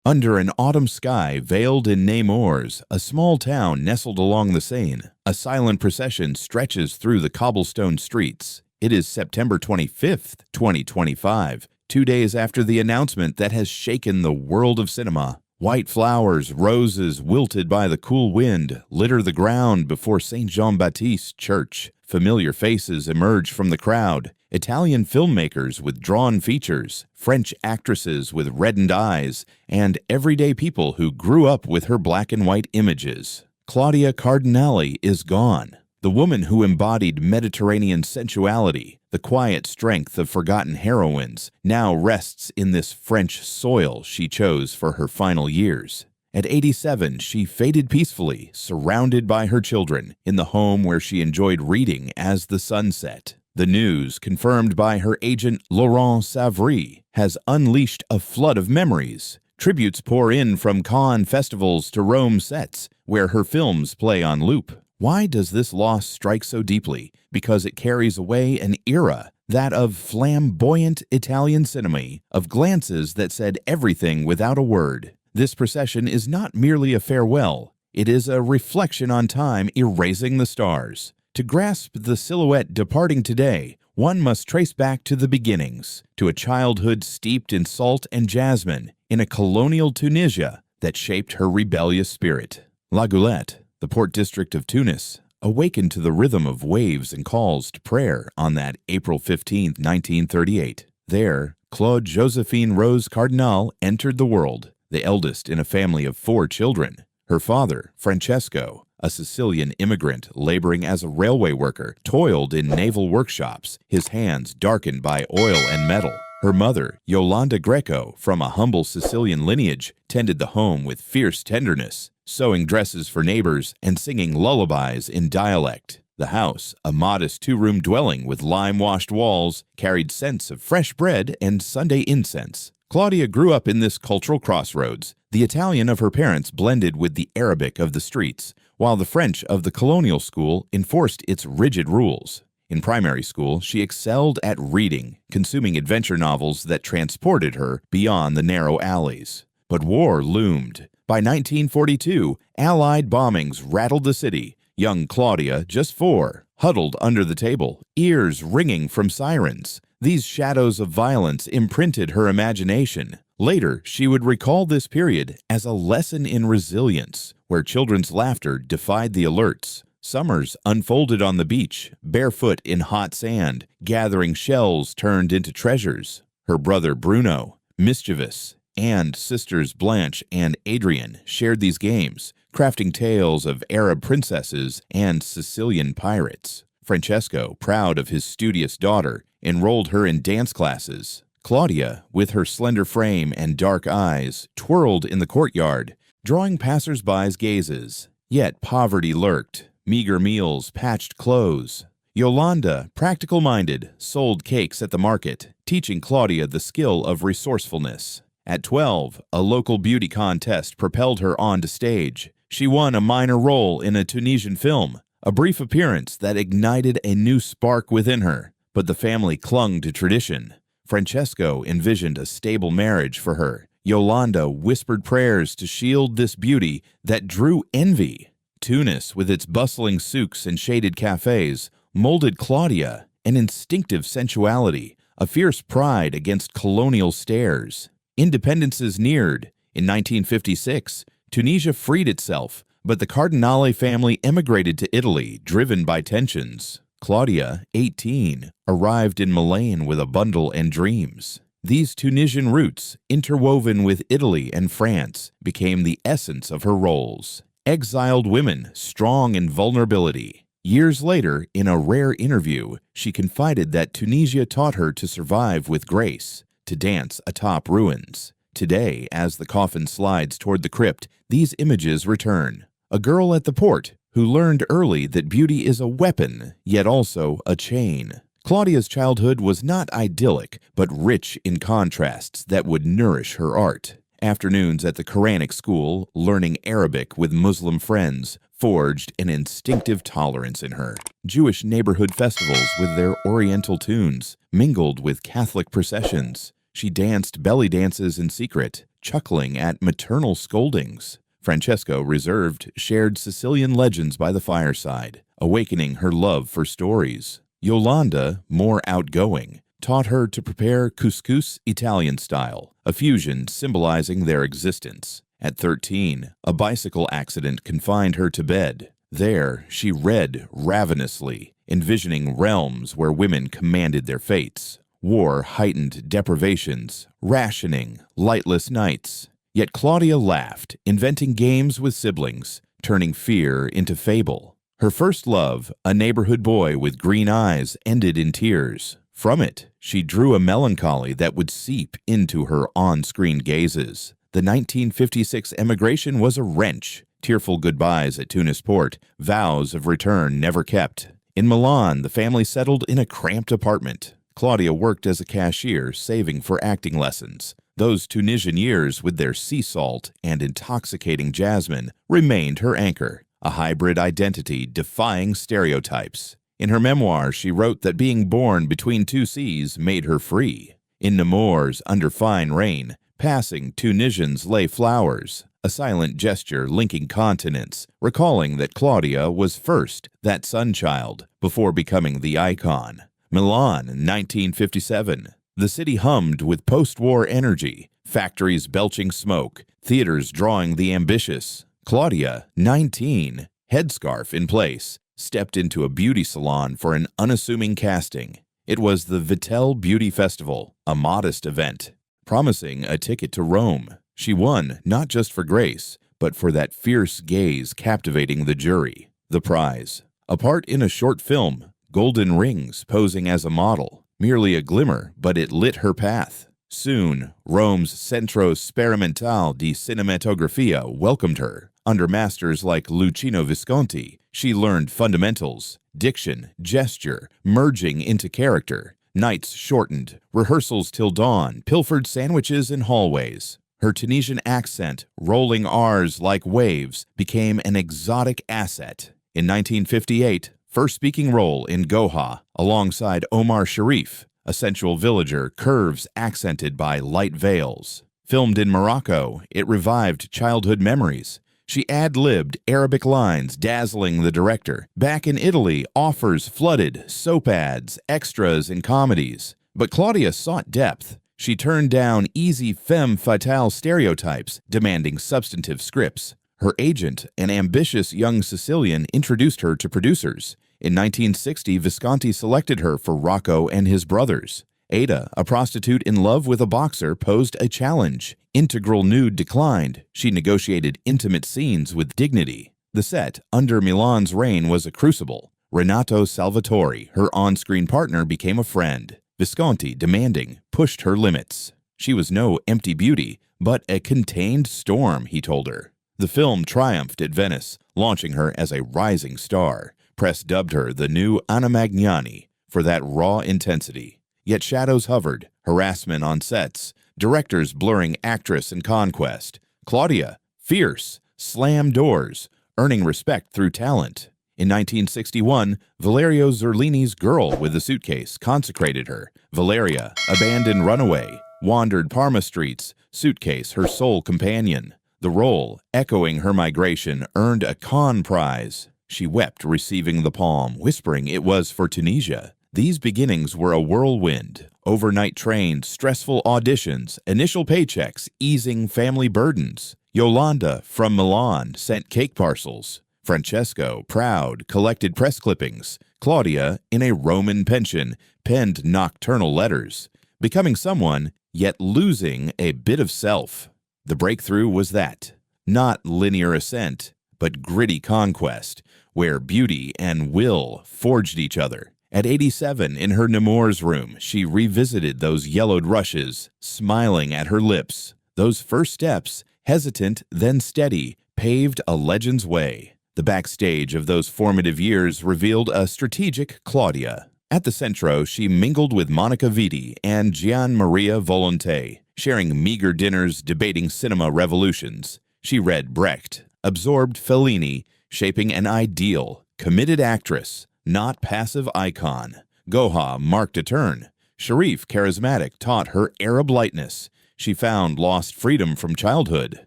Under an autumn sky veiled in Nemours, a small town nestled along the Seine, a silent procession stretches through the cobblestone streets. It is September 25th, 2025, 2 days after the announcement that has shaken the world of cinema. White flowers, roses wilted by the cool wind, litter the ground before St. Jean-Baptiste Church. Familiar faces emerge from the crowd. Italian filmmakers with drawn features, French actresses with reddened eyes, and everyday people who grew up with her black and white images. Claudia Cardinale is gone. The woman who embodied Mediterranean sensuality, the quiet strength of forgotten heroines, now rests in this French soil she chose for her final years. At 87, she faded peacefully, surrounded by her children, in the home where she enjoyed reading as the sun set. The news, confirmed by her agent Laurent Savary, has unleashed a flood of memories. Tributes pour in from Cannes festivals to Rome sets, where her films play on loop. Why does this loss strike so deeply? Because it carries away an era, that of flamboyant Italian cinema, of glances that said everything without a word. This procession is not merely a farewell, it is a reflection on time erasing the stars. To grasp the silhouette departing today, one must trace back to the beginnings, to a childhood steeped in salt and jasmine, in a colonial Tunisia that shaped her rebellious spirit. La Goulette, the port district of Tunis, awakened to the rhythm of waves and calls to prayer on that April 15, 1938. There, Claude Josephine Rose Cardinale entered the world, the eldest in a family of 4 children. Her father, Francesco, a Sicilian immigrant laboring as a railway worker, toiled in naval workshops, his hands darkened by oil and metal. Her mother, Yolanda Greco, from a humble Sicilian lineage, tended the home with fierce tenderness, sewing dresses for neighbors and singing lullabies in dialect. The house, a modest 2-room dwelling with lime-washed walls, carried scents of fresh bread and Sunday incense. Claudia grew up in this cultural crossroads. The Italian of her parents blended with the Arabic of the streets, while the French of the colonial school enforced its rigid rules. In primary school, she excelled at reading, consuming adventure novels that transported her beyond the narrow alleys. But war loomed. By 1942, Allied bombings rattled the city. Young Claudia, just 4, huddled under the table, ears ringing from sirens. These shadows of violence imprinted her imagination. Later, she would recall this period as a lesson in resilience, where children's laughter defied the alerts. Summers unfolded on the beach, barefoot in hot sand, gathering shells turned into treasures. Her brother Bruno, mischievous, and sisters Blanche and Adrienne shared these games, crafting tales of Arab princesses and Sicilian pirates. Francesco, proud of his studious daughter, enrolled her in dance classes. Claudia, with her slender frame and dark eyes, twirled in the courtyard, drawing passers-by's gazes. Yet poverty lurked, meager meals, patched clothes. Yolanda, practical-minded, sold cakes at the market, teaching Claudia the skill of resourcefulness. At 12, a local beauty contest propelled her onto stage. She won a minor role in a Tunisian film, a brief appearance that ignited a new spark within her. But the family clung to tradition. Francesco envisioned a stable marriage for her. Yolanda whispered prayers to shield this beauty that drew envy. Tunis, with its bustling souks and shaded cafes, molded Claudia, an instinctive sensuality, a fierce pride against colonial stares. Independences neared. In 1956, Tunisia freed itself, but the Cardinale family emigrated to Italy, driven by tensions. Claudia, 18, arrived in Milan with a bundle and dreams. These Tunisian roots, interwoven with Italy and France, became the essence of her roles. Exiled women, strong in vulnerability. Years later, in a rare interview, she confided that Tunisia taught her to survive with grace, to dance atop ruins. Today, as the coffin slides toward the crypt, these images return. A girl at the port who learned early that beauty is a weapon, yet also a chain. Claudia's childhood was not idyllic, but rich in contrasts that would nourish her art. Afternoons at the Quranic school, learning Arabic with Muslim friends, forged an instinctive tolerance in her. Jewish neighborhood festivals with their Oriental tunes mingled with Catholic processions. She danced belly dances in secret, chuckling at maternal scoldings. Francesco, reserved, shared Sicilian legends by the fireside, awakening her love for stories. Yolanda, more outgoing, taught her to prepare couscous Italian style, a fusion symbolizing their existence. At 13, a bicycle accident confined her to bed. There, she read ravenously, envisioning realms where women commanded their fates. War heightened deprivations, rationing, lightless nights. Yet Claudia laughed, inventing games with siblings, turning fear into fable. Her first love, a neighborhood boy with green eyes, ended in tears. From it, she drew a melancholy that would seep into her on-screen gazes. The 1956 emigration was a wrench. Tearful goodbyes at Tunis port, vows of return never kept. In Milan, the family settled in a cramped apartment. Claudia worked as a cashier, saving for acting lessons. Those Tunisian years, with their sea salt and intoxicating jasmine, remained her anchor, a hybrid identity defying stereotypes. In her memoir, she wrote that being born between two seas made her free. In Nemours, under fine rain, passing Tunisians lay flowers, a silent gesture linking continents, recalling that Claudia was first that sun child before becoming the icon. Milan, 1957. The city hummed with post-war energy, factories belching smoke, theaters drawing the ambitious. Claudia, 19, headscarf in place, stepped into a beauty salon for an unassuming casting. It was the Vittel Beauty Festival, a modest event, promising a ticket to Rome. She won not just for grace, but for that fierce gaze captivating the jury. The prize, a part in a short film, Golden Rings, posing as a model. Merely a glimmer, but it lit her path. Soon, Rome's Centro Sperimentale di Cinematografia welcomed her. Under masters like Luchino Visconti, she learned fundamentals, diction, gesture, merging into character. Nights shortened, rehearsals till dawn, pilfered sandwiches in hallways. Her Tunisian accent, rolling R's like waves, became an exotic asset. In 1958, first speaking role in Goha, alongside Omar Sharif, a sensual villager, curves accented by light veils. Filmed in Morocco, it revived childhood memories. She ad-libbed Arabic lines, dazzling the director. Back in Italy, offers flooded, soap ads, extras in comedies. But Claudia sought depth. She turned down easy femme fatale stereotypes, demanding substantive scripts. Her agent, an ambitious young Sicilian, introduced her to producers. In 1960, Visconti selected her for Rocco and His Brothers. Ada, a prostitute in love with a boxer, posed a challenge. Integral nude declined. She negotiated intimate scenes with dignity. The set, under Milan's reign, was a crucible. Renato Salvatore, her on-screen partner, became a friend. Visconti, demanding, pushed her limits. She was no empty beauty, but a contained storm, he told her. The film triumphed at Venice, launching her as a rising star. Press dubbed her the new Anna Magnani for that raw intensity. Yet shadows hovered, harassment on sets, directors blurring actress and conquest. Claudia, fierce, slammed doors, earning respect through talent. In 1961, Valerio Zerlini's Girl with a Suitcase consecrated her. Valeria, abandoned runaway, wandered Parma streets, Suitcase her sole companion. The role, echoing her migration, earned a Cannes Prize. She wept receiving the palm, whispering it was for Tunisia. These beginnings were a whirlwind. Overnight trains, stressful auditions, initial paychecks, easing family burdens. Yolanda, from Milan, sent cake parcels. Francesco, proud, collected press clippings. Claudia, in a Roman pension, penned nocturnal letters. Becoming someone, yet losing a bit of self. The breakthrough was that. Not linear ascent, but gritty conquest, where beauty and will forged each other. At 87, in her Nemours room, she revisited those yellowed rushes, smiling at her lips. Those first steps, hesitant then steady, paved a legend's way. The backstage of those formative years revealed a strategic Claudia. At the Centro, she mingled with Monica Vitti and Gian Maria Volonté, sharing meager dinners, debating cinema revolutions. She read Brecht, absorbed Fellini, shaping an ideal, committed actress, not passive icon. Goha marked a turn. Sharif, charismatic, taught her Arab lightness. She found lost freedom from childhood.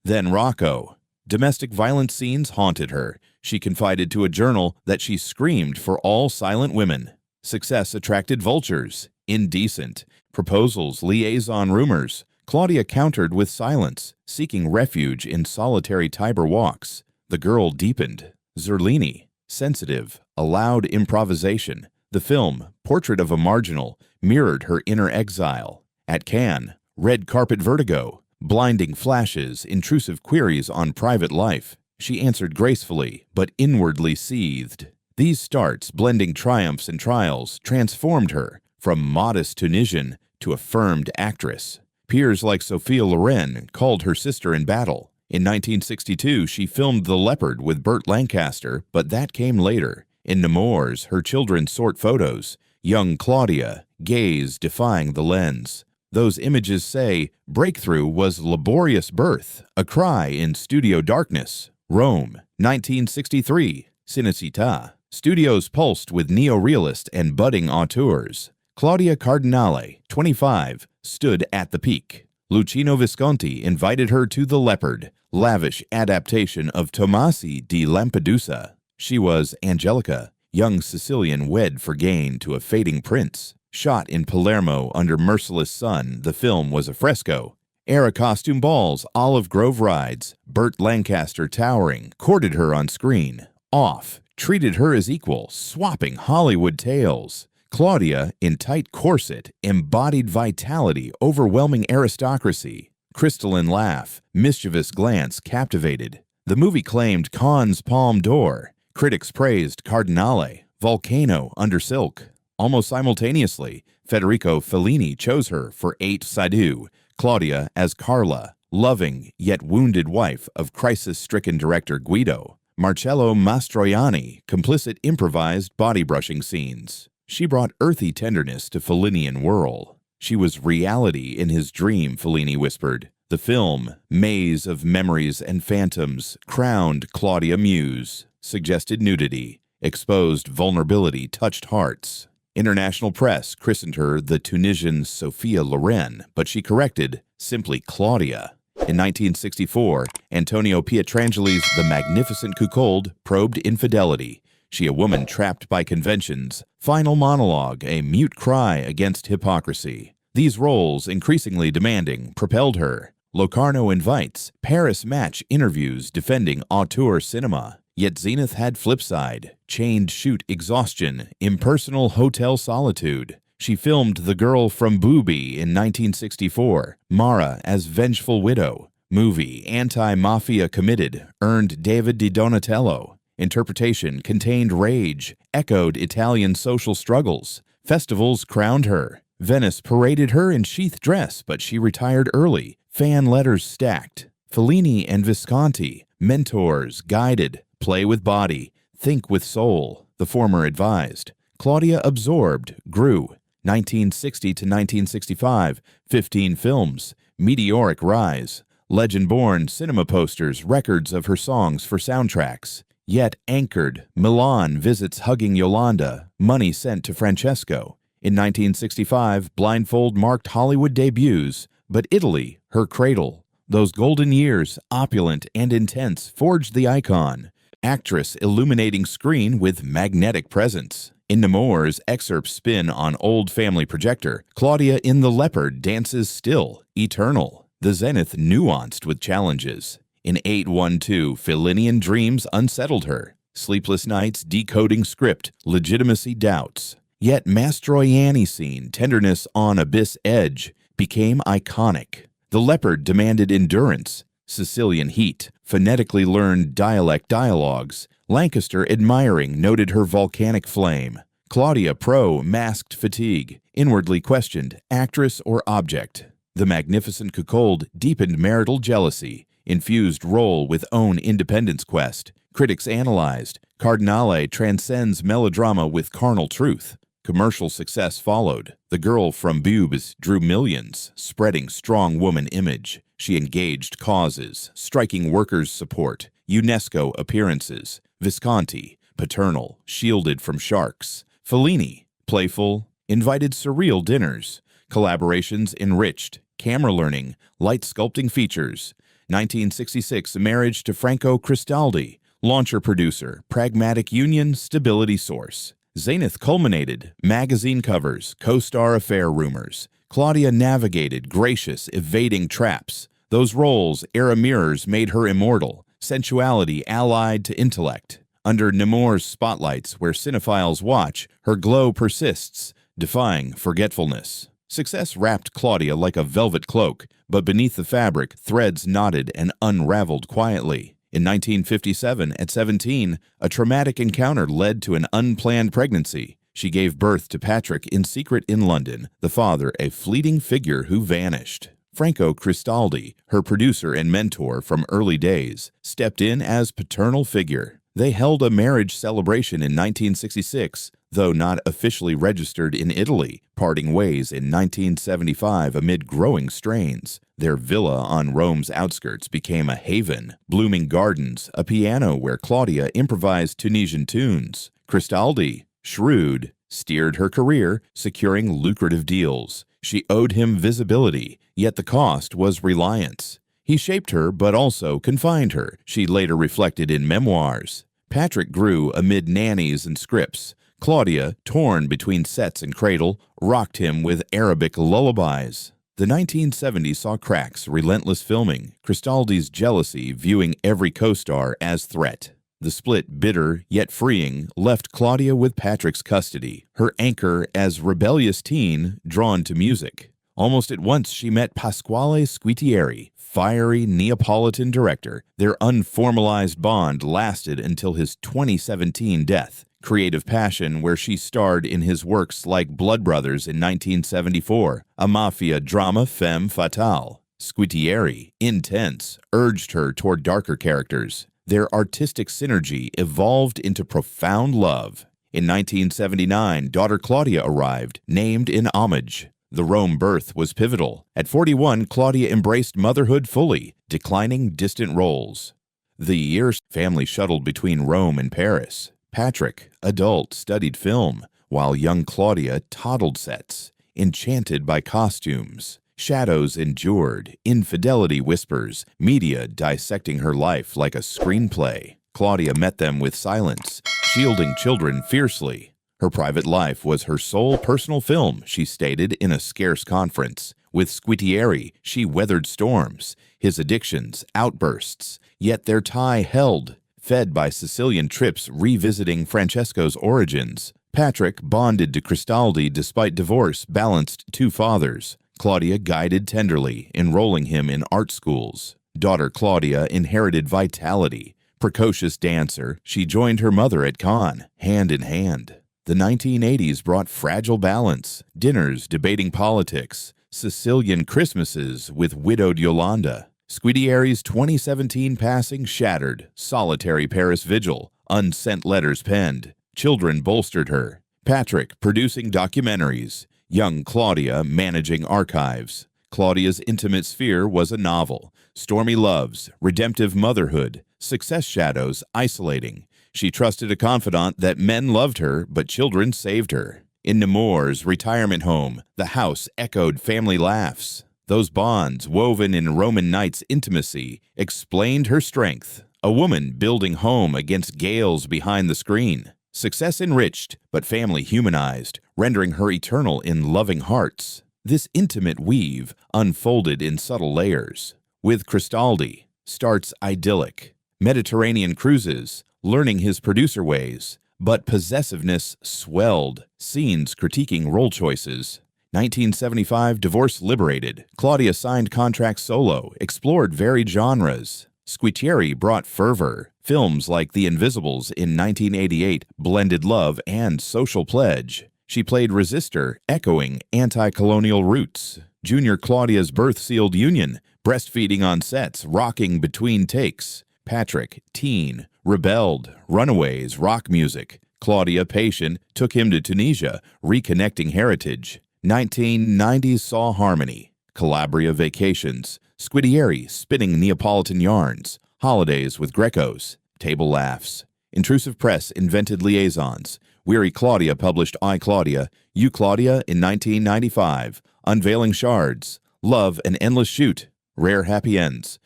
Then Rocco. Domestic violence scenes haunted her. She confided to a journal that she screamed for all silent women. Success attracted vultures. Indecent. Proposals, liaison rumors. Claudia countered with silence, seeking refuge in solitary Tiber walks. The girl deepened. Zerlini. Sensitive. Allowed improvisation. The film, Portrait of a Marginal, mirrored her inner exile. At Cannes, red carpet vertigo. Blinding flashes, intrusive queries on private life. She answered gracefully, but inwardly seethed. These starts, blending triumphs and trials, transformed her from modest Tunisian to affirmed actress. Peers like Sophia Loren called her sister in battle. In 1962, she filmed The Leopard with Burt Lancaster, but that came later. In Nemours, her children sort photos. Young Claudia, gaze defying the lens. Those images say, breakthrough was laborious birth, a cry in studio darkness. Rome, 1963, Cinecittà. Studios pulsed with neo-realist and budding auteurs. Claudia Cardinale, 25, stood at the peak. Luchino Visconti invited her to The Leopard, lavish adaptation of Tomasi di Lampedusa. She was Angelica, young Sicilian wed for gain to a fading prince. Shot in Palermo under merciless sun, the film was a fresco. Era costume balls, Olive Grove rides, Burt Lancaster towering, courted her on screen. Off, treated her as equal, swapping Hollywood tales. Claudia, in tight corset, embodied vitality, overwhelming aristocracy. Crystalline laugh, mischievous glance captivated. The movie claimed Cannes Palme d'Or. Critics praised Cardinale, Volcano under silk. Almost simultaneously, Federico Fellini chose her for Eight Sadu, Claudia as Carla, loving yet wounded wife of crisis-stricken director Guido. Marcello Mastroianni, complicit improvised body-brushing scenes. She brought earthy tenderness to Fellinian whirl. She was reality in his dream, Fellini whispered. The film, maze of memories and phantoms, crowned Claudia Muse, suggested nudity, exposed vulnerability, touched hearts. International press christened her the Tunisian Sophia Loren, but she corrected, simply Claudia. In 1964, Antonio Pietrangeli's The Magnificent Cuckold probed infidelity. She, a woman trapped by conventions. Final monologue, a mute cry against hypocrisy. These roles, increasingly demanding, propelled her. Locarno invites, Paris Match interviews defending auteur cinema. Yet Zenith had flip side, chained shoot exhaustion, impersonal hotel solitude. She filmed The Girl from Booby in 1964, Mara as vengeful widow. Movie, Anti-Mafia Committed, earned David Di Donatello. Interpretation contained rage, echoed Italian social struggles. Festivals crowned her. Venice paraded her in sheath dress, but she retired early. Fan letters stacked. Fellini and Visconti, mentors, guided. Play with body, think with soul, the former advised. Claudia absorbed, grew. 1960 to 1965, 15 films, meteoric rise. Legend-born cinema posters, records of her songs for soundtracks. Yet anchored, Milan visits hugging Yolanda, money sent to Francesco. In 1965, Blindfold marked Hollywood debuts, but Italy, her cradle. Those golden years, opulent and intense, forged the icon. Actress illuminating screen with magnetic presence. In Nemours' excerpt spin on old family projector, Claudia in The Leopard dances still, eternal. The zenith nuanced with challenges. In 812, Fellinian dreams unsettled her. Sleepless nights, decoding script, legitimacy doubts. Yet Mastroianni scene, tenderness on abyss edge, became iconic. The Leopard demanded endurance. Sicilian heat, phonetically learned dialogues. Lancaster, admiring, noted her volcanic flame. Claudia masked fatigue, inwardly questioned, actress or object. The Magnificent Cuckold deepened marital jealousy, infused role with own independence quest. Critics analyzed, Cardinale transcends melodrama with carnal truth. Commercial success followed. The Girl from Boobs drew millions, spreading strong woman image. She engaged causes, striking workers' support, UNESCO appearances. Visconti, paternal, shielded from sharks. Fellini, playful, invited surreal dinners. Collaborations enriched, camera learning, light sculpting features. 1966, marriage to Franco Cristaldi, launcher producer, pragmatic union, stability source. Zenith culminated, magazine covers, co-star affair rumors. Claudia navigated, gracious, evading traps. Those roles, era mirrors, made her immortal, sensuality allied to intellect. Under Nemours' spotlights, where cinephiles watch, her glow persists, defying forgetfulness. Success wrapped Claudia like a velvet cloak, but beneath the fabric, threads knotted and unraveled quietly. In 1957, at 17, a traumatic encounter led to an unplanned pregnancy. She gave birth to Patrick in secret in London, the father a fleeting figure who vanished. Franco Cristaldi, her producer and mentor from early days, stepped in as paternal figure. They held a marriage celebration in 1966, though not officially registered in Italy, parting ways in 1975 amid growing strains. Their villa on Rome's outskirts became a haven, blooming gardens, a piano where Claudia improvised Tunisian tunes. Cristaldi, shrewd, steered her career, securing lucrative deals. She owed him visibility, yet the cost was reliance. He shaped her but also confined her, she later reflected in memoirs. Patrick grew amid nannies and scripts. Claudia, torn between sets and cradle, rocked him with Arabic lullabies. The 1970s saw cracks, relentless filming, Cristaldi's jealousy viewing every co-star as threat. The split, bitter yet freeing, left Claudia with Patrick's custody, her anchor as rebellious teen drawn to music. Almost at once she met Pasquale Squitieri, fiery Neapolitan director. Their unformalized bond lasted until his 2017 death. Creative passion where she starred in his works like Blood Brothers in 1974, a mafia drama femme fatale. Squitieri, intense, urged her toward darker characters. Their artistic synergy evolved into profound love. In 1979, daughter Claudia arrived, named in homage. The Rome birth was pivotal. At 41, Claudia embraced motherhood fully, declining distant roles. The years family shuttled between Rome and Paris. Patrick, adult, studied film, while young Claudia toddled sets, enchanted by costumes. Shadows endured, infidelity whispers, media dissecting her life like a screenplay. Claudia met them with silence, shielding children fiercely. Her private life was her sole personal film, she stated in a scarce conference. With Squitieri, she weathered storms, his addictions, outbursts, yet their tie held. Fed by Sicilian trips revisiting Francesco's origins, Patrick, bonded to Cristaldi despite divorce, balanced two fathers. Claudia guided tenderly, enrolling him in art schools. Daughter Claudia inherited vitality. Precocious dancer, she joined her mother at Cannes, hand in hand. The 1980s brought fragile balance, dinners debating politics, Sicilian Christmases with widowed Yolanda. Squitieri's 2017 passing shattered, solitary Paris vigil, unsent letters penned. Children bolstered her. Patrick producing documentaries. Young Claudia managing archives. Claudia's intimate sphere was a novel. Stormy loves, redemptive motherhood, success shadows isolating. She trusted a confidant that men loved her, but children saved her. In Nemours' retirement home, the house echoed family laughs. Those bonds, woven in Roman nights' intimacy, explained her strength. A woman building home against gales behind the screen. Success enriched, but family humanized, rendering her eternal in loving hearts. This intimate weave unfolded in subtle layers. With Cristaldi, starts idyllic. Mediterranean cruises, learning his producer ways. But possessiveness swelled, scenes critiquing role choices. 1975, divorce liberated. Claudia signed contracts solo, explored varied genres. Squitieri brought fervor. Films like The Invisibles in 1988 blended love and social pledge. She played Resistor, echoing anti-colonial roots. Junior Claudia's birth-sealed union, breastfeeding on sets, rocking between takes. Patrick, teen, rebelled, runaways, rock music. Claudia, patient, took him to Tunisia, reconnecting heritage. 1990s saw harmony, Calabria vacations, Squitieri spinning Neapolitan yarns, holidays with Grecos, table laughs. Intrusive Press invented liaisons. Weary Claudia published I, Claudia, You, Claudia in 1995, unveiling shards. Love an Endless Shoot, Rare Happy Ends,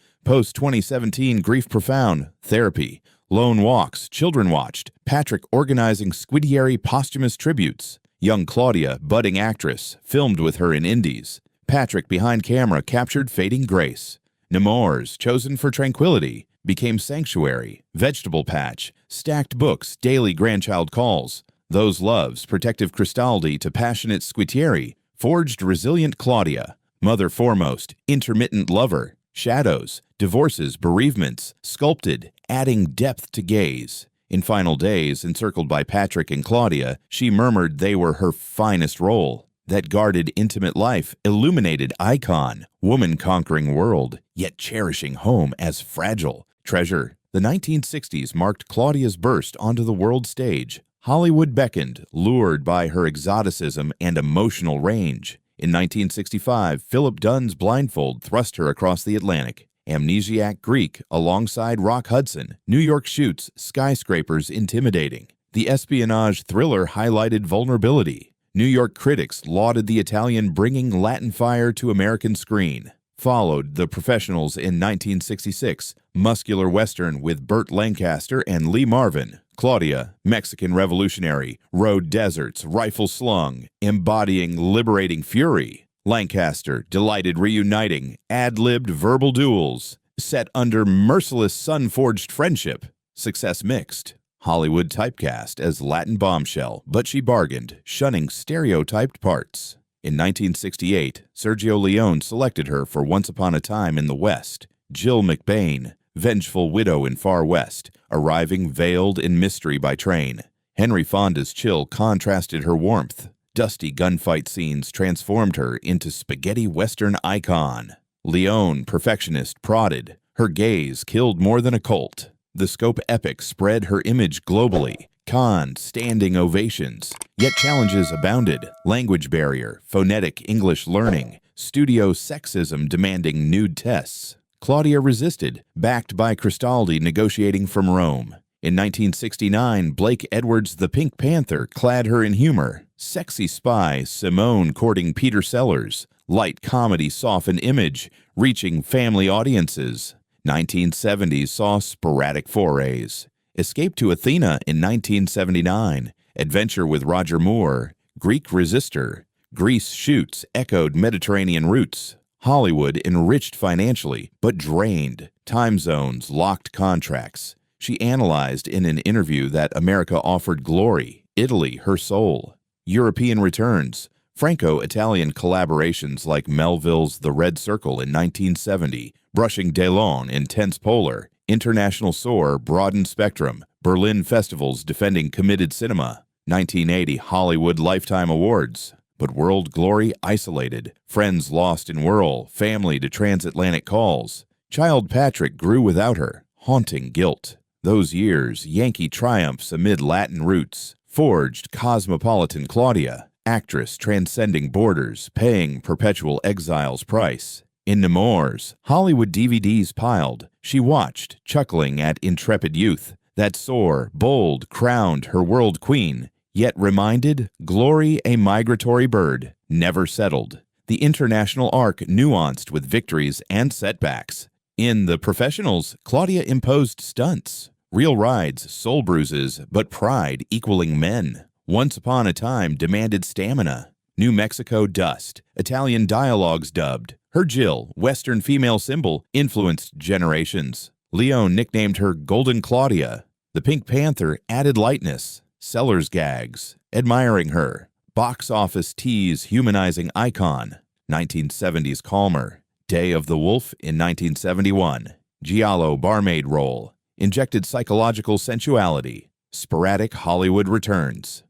Post-2017 Grief Profound, Therapy, Lone Walks, Children Watched, Patrick organizing Squidieri posthumous tributes, young Claudia, budding actress, filmed with her in Indies, Patrick behind camera captured fading grace, Nemours, chosen for tranquility, became sanctuary, vegetable patch, stacked books, daily grandchild calls, those loves, protective Cristaldi to passionate Squitieri, forged resilient Claudia, mother foremost, intermittent lover, shadows, divorces, bereavements, sculpted, adding depth to gaze. In final days, encircled by Patrick and Claudia, she murmured they were her finest role. That guarded intimate life, illuminated icon, woman-conquering world, yet cherishing home as fragile treasure. The 1960s marked Claudia's burst onto the world stage. Hollywood beckoned, lured by her exoticism and emotional range. In 1965, Philip Dunn's Blindfold thrust her across the Atlantic. Amnesiac Greek alongside Rock Hudson, New York shoots, skyscrapers intimidating. The espionage thriller highlighted vulnerability. New York critics lauded the Italian bringing Latin fire to American screen. Followed The Professionals in 1966, muscular western with Burt Lancaster and Lee Marvin. Claudia, Mexican revolutionary, rode deserts, rifle slung, embodying liberating fury. Lancaster, delighted reuniting, ad-libbed verbal duels, set under merciless sun-forged friendship. Success mixed. Hollywood typecast as Latin bombshell, but she bargained, shunning stereotyped parts. In 1968, Sergio Leone selected her for Once Upon a Time in the West. Jill McBain, vengeful widow in Far West, arriving veiled in mystery by train. Henry Fonda's chill contrasted her warmth. Dusty gunfight scenes transformed her into spaghetti western icon. Leone, perfectionist, prodded. Her gaze killed more than a cult. The scope epic spread her image globally. Cannes, standing ovations. Yet challenges abounded. Language barrier, phonetic English learning, studio sexism demanding nude tests. Claudia resisted, backed by Cristaldi negotiating from Rome. In 1969, Blake Edwards' The Pink Panther clad her in humor. Sexy spy, Simone courting Peter Sellers. Light comedy soften image, reaching family audiences. 1970s saw sporadic forays. Escape to Athena in 1979. Adventure with Roger Moore. Greek Resistor. Greece Shoots echoed Mediterranean roots. Hollywood enriched financially, but drained. Time zones locked contracts. She analyzed in an interview that America offered glory, Italy her soul. European returns. Franco-Italian collaborations like Melville's The Red Circle in 1970, Brushing Delon in Tense Polar, International Soar, Broadened Spectrum, Berlin Festivals defending committed cinema, 1980 Hollywood Lifetime Awards. But world glory isolated, friends lost in whirl, family to transatlantic calls. Child Patrick grew without her, haunting guilt. Those years, Yankee triumphs amid Latin roots, forged cosmopolitan Claudia, actress transcending borders, paying perpetual exile's price. In Nemours, Hollywood DVDs piled, she watched, chuckling at intrepid youth, that soar, bold, crowned her world queen, yet reminded, glory a migratory bird, never settled. The international arc nuanced with victories and setbacks. In The Professionals, Claudia imposed stunts. Real rides, soul bruises, but pride equaling men. Once Upon a Time demanded stamina. New Mexico dust, Italian dialogues dubbed. Her Jill, Western female symbol, influenced generations. Leone nicknamed her Golden Claudia. The Pink Panther added lightness. Sellers gags, admiring her. Box office tease humanizing icon. 1970s calmer. Day of the Wolf in 1971. Giallo barmaid role. Injected psychological sensuality. Sporadic Hollywood returns.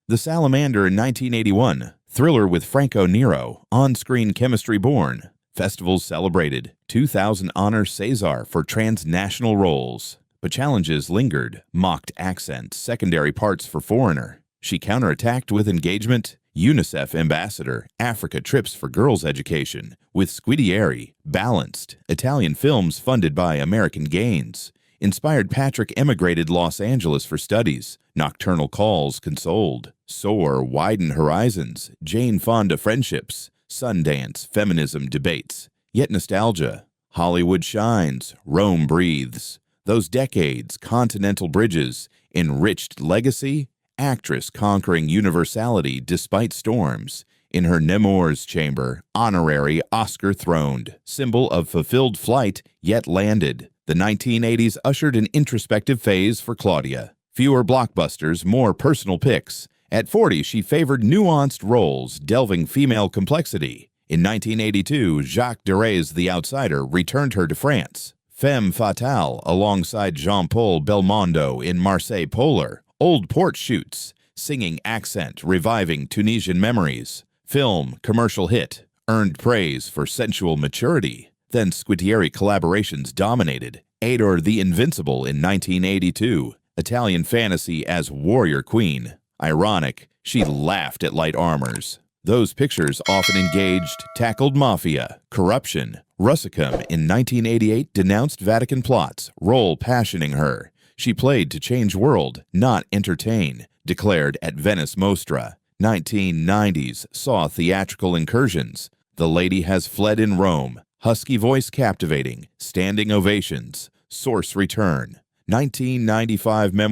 The Salamander in 1981. Thriller with Franco Nero. On-screen chemistry born. Festivals celebrated. 2000 honor César for transnational roles. But challenges lingered. Mocked accents, secondary parts for foreigner. She counterattacked with engagement. UNICEF ambassador, Africa trips for girls' education. With Squidieri, balanced. Italian films funded by American gains. Inspired Patrick emigrated Los Angeles for studies. Nocturnal calls consoled. Soar, widen horizons. Jane Fonda friendships. Sundance, feminism debates, yet nostalgia. Hollywood shines, Rome breathes. Those decades, continental bridges, enriched legacy, actress conquering universality despite storms. In her Nemours chamber, honorary Oscar-throned, symbol of fulfilled flight yet landed. The 1980s ushered an introspective phase for Claudia. Fewer blockbusters, more personal picks. At 40, she favored nuanced roles, delving female complexity. In 1982, Jacques Deré's The Outsider returned her to France. Femme fatale, alongside Jean-Paul Belmondo in Marseille Polar. Old port shoots, singing accent, reviving Tunisian memories. Film, commercial hit, earned praise for sensual maturity. Then Squitieri collaborations dominated. Ador the Invincible in 1982. Italian fantasy as warrior queen. Ironic, she laughed at light armors. Those pictures often engaged, tackled mafia, corruption. Russicum in 1988 denounced Vatican plots, role passioning her. She played to change world, not entertain, declared at Venice Mostra. 1990s saw theatrical incursions. The Lady Has Fled in Rome. Husky voice captivating, standing ovations. Source return. 1995 memoir